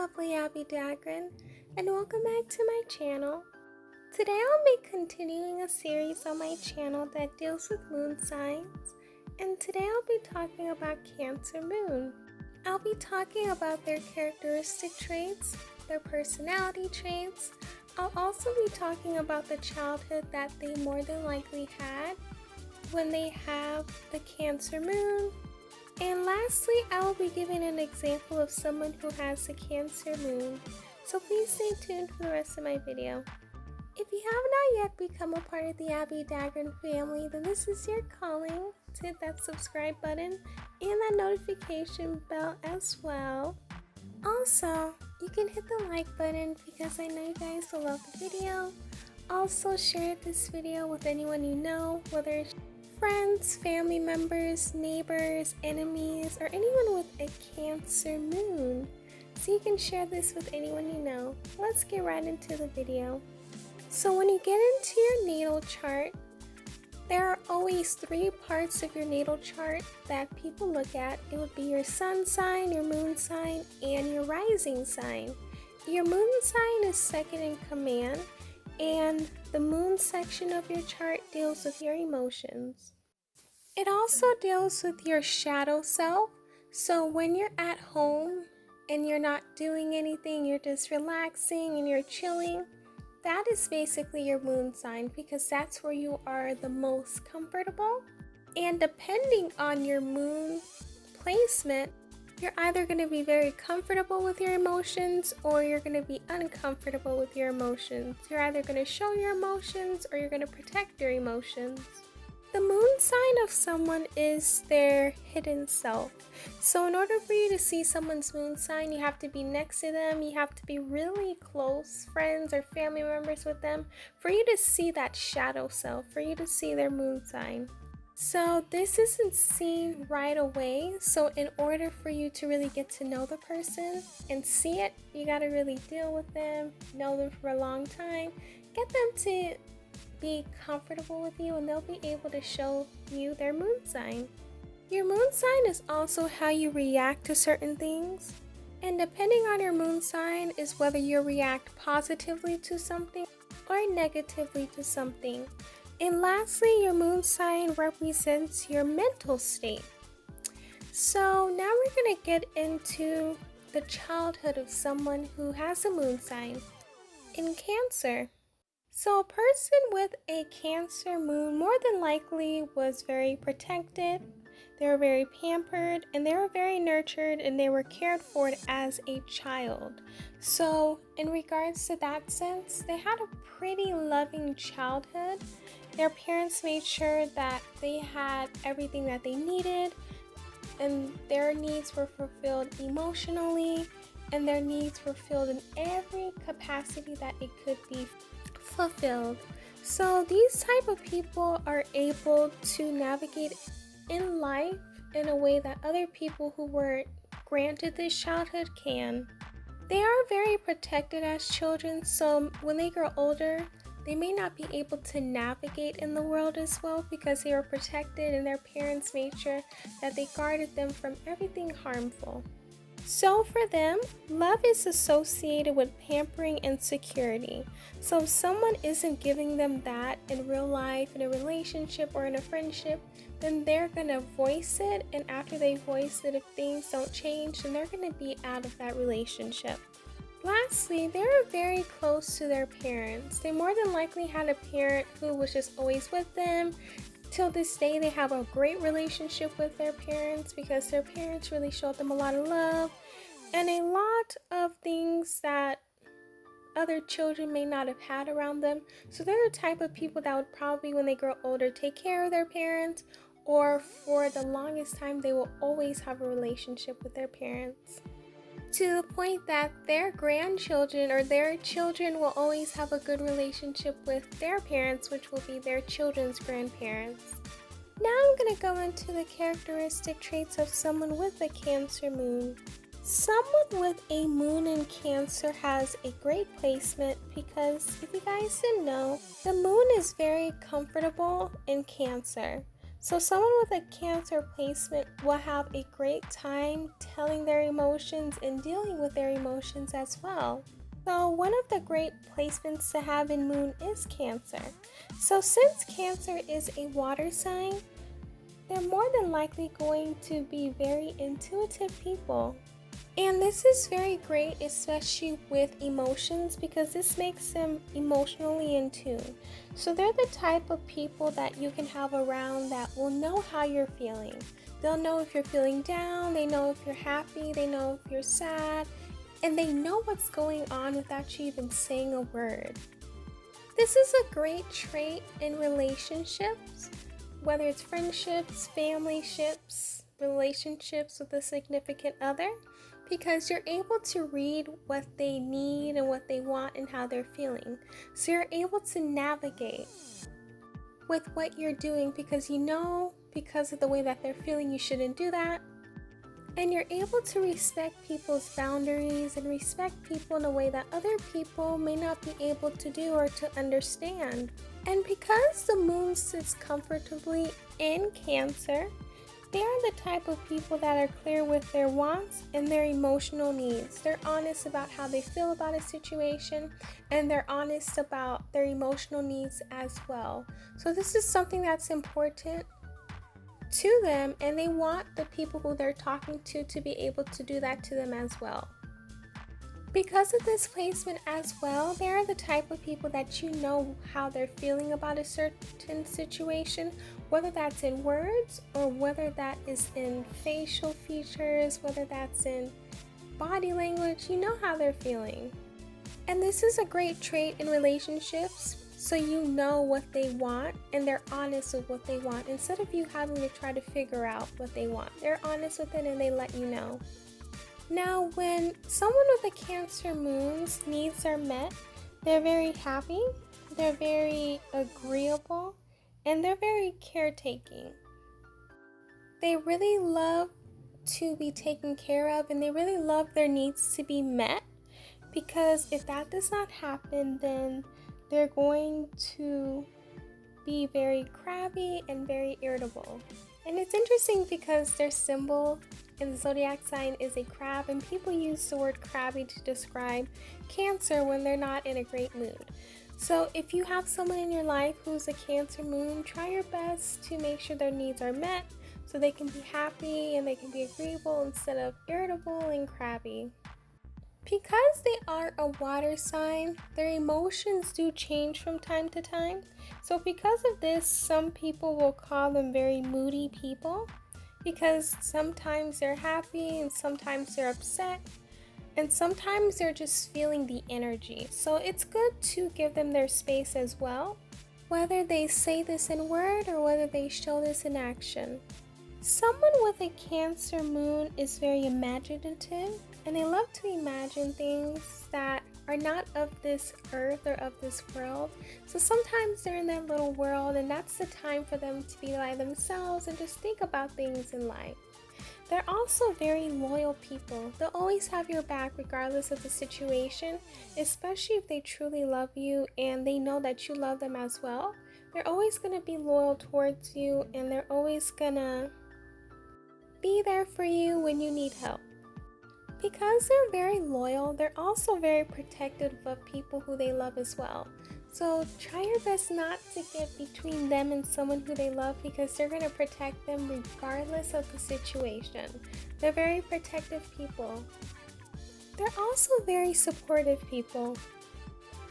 lovely Abbie Dagrin, and welcome back to my channel. Today I'll be continuing a series on my channel that deals with moon signs, and today I'll be talking about Cancer Moon. I'll be talking about their characteristic traits, their personality traits. I'll also be talking about the childhood that they more than likely had when they have the Cancer Moon. And lastly, I will be giving an example of someone who has a Cancer Moon. So please stay tuned for the rest of my video. If you have not yet become a part of the Abbie Dagrin family, then this is your calling to hit that subscribe button and that notification bell as well. Also, you can hit the like button because I know you guys will love the video. Also, share this video with anyone you know, whether it's friends, family members, neighbors, enemies, or anyone with a Cancer Moon. So you can share this with anyone you know. Let's get right into the video. So when you get into your natal chart, there are always 3 parts of your natal chart that people look at. It would be your sun sign, your moon sign, and your rising sign. Your moon sign is second in command, and the moon section of your chart deals with your emotions. It also deals with your shadow self. So when you're at home and you're not doing anything, you're just relaxing and you're chilling, that is basically your moon sign because that's where you are the most comfortable. And depending on your moon placement, you're either going to be very comfortable with your emotions or you're going to be uncomfortable with your emotions. You're either going to show your emotions or you're going to protect your emotions. The moon sign of someone is their hidden self. So in order for you to see someone's moon sign, you have to be next to them. You have to be really close friends or family members with them for you to see that shadow self, for you to see their moon sign. So this isn't seen right away. So in order for you to really get to know the person and see it, you got to really deal with them, know them for a long time, get them to be comfortable with you, and they'll be able to show you their moon sign. Your moon sign is also how you react to certain things, and depending on your moon sign is whether you react positively to something or negatively to something. And lastly, your moon sign represents your mental state. So now we're going to get into the childhood of someone who has a moon sign in Cancer. So a person with a Cancer moon more than likely was very protected, they were very pampered, and they were very nurtured, and they were cared for as a child. So in regards to that sense, they had a pretty loving childhood. Their parents made sure that they had everything that they needed, and their needs were fulfilled emotionally, and their needs were filled in every capacity that it could be fulfilled. So these type of people are able to navigate in life in a way that other people who weren't granted this childhood can. They are very protected as children, so when they grow older, they may not be able to navigate in the world as well because they were protected and their parents made sure that they guarded them from everything harmful. So for them, love is associated with pampering and security. So if someone isn't giving them that in real life, in a relationship or in a friendship, then they're going to voice it. And after they voice it, if things don't change, then they're going to be out of that relationship. Lastly, they're very close to their parents. They more than likely had a parent who was just always with them. Till this day, they have a great relationship with their parents because their parents really showed them a lot of love and a lot of things that other children may not have had around them. So they're the type of people that would probably, when they grow older, take care of their parents, or for the longest time, they will always have a relationship with their parents, to the point that their grandchildren or their children will always have a good relationship with their parents, which will be their children's grandparents. Now I'm going to go into the characteristic traits of someone with a Cancer moon. Someone with a moon in Cancer has a great placement because if you guys didn't know, the moon is very comfortable in Cancer. So someone with a Cancer placement will have a great time telling their emotions and dealing with their emotions as well. So one of the great placements to have in Moon is Cancer. So since Cancer is a water sign, they're more than likely going to be very intuitive people. And this is very great, especially with emotions, because this makes them emotionally in tune. So they're the type of people that you can have around that will know how you're feeling. They'll know if you're feeling down, they know if you're happy, they know if you're sad, and they know what's going on without you even saying a word. This is a great trait in relationships, whether it's friendships, family ships, relationships with a significant other, because you're able to read what they need and what they want and how they're feeling. So you're able to navigate with what you're doing because you know, because of the way that they're feeling, you shouldn't do that. And you're able to respect people's boundaries and respect people in a way that other people may not be able to do or to understand. And because the moon sits comfortably in Cancer, they are the type of people that are clear with their wants and their emotional needs. They're honest about how they feel about a situation, and they're honest about their emotional needs as well. So this is something that's important to them, and they want the people who they're talking to be able to do that to them as well. Because of this placement as well, they are the type of people that you know how they're feeling about a certain situation, whether that's in words or whether that is in facial features, whether that's in body language, you know how they're feeling. And this is a great trait in relationships, so you know what they want and they're honest with what they want. Instead of you having to try to figure out what they want, they're honest with it and they let you know. Now, when someone with a Cancer moon's needs are met, they're very happy, they're very agreeable, and they're very caretaking. They really love to be taken care of, and they really love their needs to be met, because if that does not happen, then they're going to be very crabby and very irritable. And it's interesting because their symbol in the zodiac sign is a crab, and people use the word crabby to describe Cancer when they're not in a great mood. So if you have someone in your life who's a Cancer moon, try your best to make sure their needs are met so they can be happy and they can be agreeable instead of irritable and crabby. Because they are a water sign, their emotions do change from time to time. So because of this, some people will call them very moody people, because sometimes they're happy and sometimes they're upset, and sometimes they're just feeling the energy. So it's good to give them their space as well, whether they say this in word or whether they show this in action. Someone with a Cancer moon is very imaginative, and they love to imagine things that are not of this earth or of this world. So sometimes they're in their little world, and that's the time for them to be by themselves and just think about things in life. They're also very loyal people. They'll always have your back regardless of the situation, especially if they truly love you and they know that you love them as well. They're always going to be loyal towards you, and they're always going to be there for you when you need help. Because they're very loyal, they're also very protective of people who they love as well. So try your best not to get between them and someone who they love, because they're going to protect them regardless of the situation. They're very protective people. They're also very supportive people.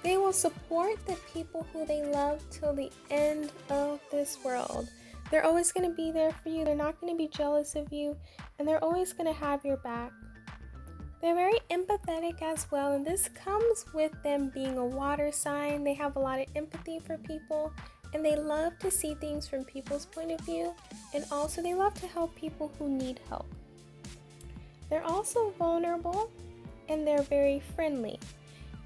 They will support the people who they love till the end of this world. They're always going to be there for you. They're not going to be jealous of you, and they're always going to have your back. They're very empathetic as well, and this comes with them being a water sign. They have a lot of empathy for people, and they love to see things from people's point of view, and also they love to help people who need help. They're also vulnerable, and they're very friendly.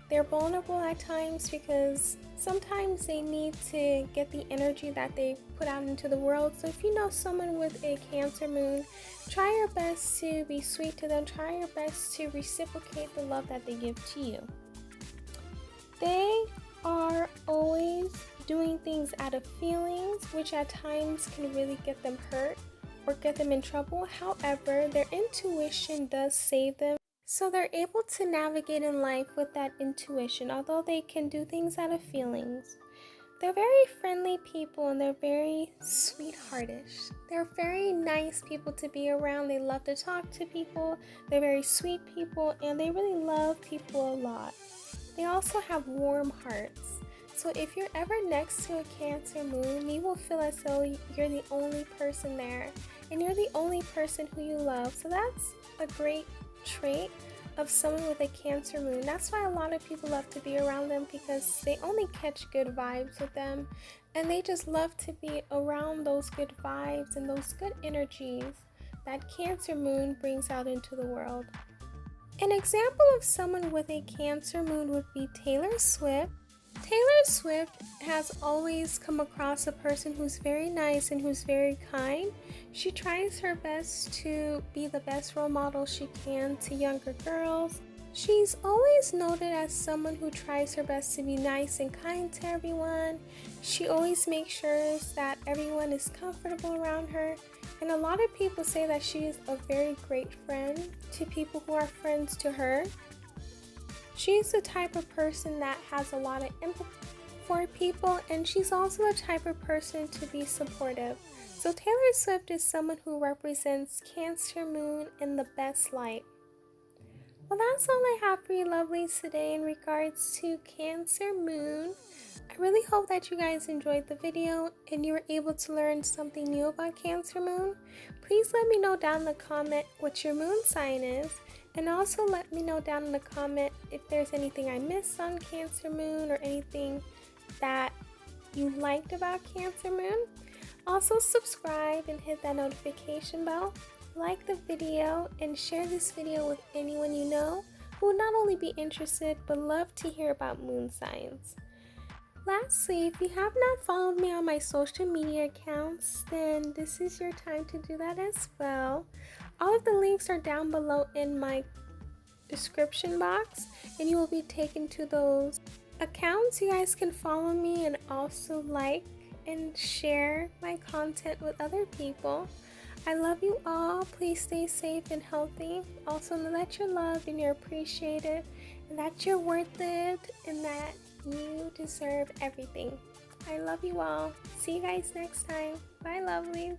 They're vulnerable at times because sometimes they need to get the energy that they put out into the world. So if you know someone with a Cancer moon, try your best to be sweet to them. Try your best to reciprocate the love that they give to you. They are always doing things out of feelings, which at times can really get them hurt or get them in trouble. However, their intuition does save them. So they're able to navigate in life with that intuition, although they can do things out of feelings. They're very friendly people and they're very sweetheartish. They're very nice people to be around. They love to talk to people. They're very sweet people and they really love people a lot. They also have warm hearts. So if you're ever next to a Cancer moon, you will feel as though you're the only person there and you're the only person who you love. So that's a great trait of someone with a Cancer moon. That's why a lot of people love to be around them, because they only catch good vibes with them and they just love to be around those good vibes and those good energies that Cancer moon brings out into the world. An example of someone with a Cancer moon would be Taylor Swift. Taylor Swift has always come across a person who's very nice and who's very kind. She tries her best to be the best role model she can to younger girls. She's always noted as someone who tries her best to be nice and kind to everyone. She always makes sure that everyone is comfortable around her. And a lot of people say that she is a very great friend to people who are friends to her. She's the type of person that has a lot of empathy for people, and she's also the type of person to be supportive. So Taylor Swift is someone who represents Cancer moon in the best light. Well, that's all I have for you lovelies today in regards to Cancer moon. I really hope that you guys enjoyed the video and you were able to learn something new about Cancer moon. Please let me know down in the comment what your moon sign is. And also let me know down in the comment if there's anything I missed on Cancer moon or anything that you liked about Cancer moon. Also subscribe and hit that notification bell. Like the video and share this video with anyone you know who would not only be interested but love to hear about moon signs. Lastly, if you have not followed me on my social media accounts, then this is your time to do that as well. All of the links are down below in my description box and you will be taken to those accounts. You guys can follow me and also like and share my content with other people. I love you all. Please stay safe and healthy. Also know that you're loved and you're appreciated and that you're worth it and that you deserve everything. I love you all. See you guys next time. Bye, lovelies.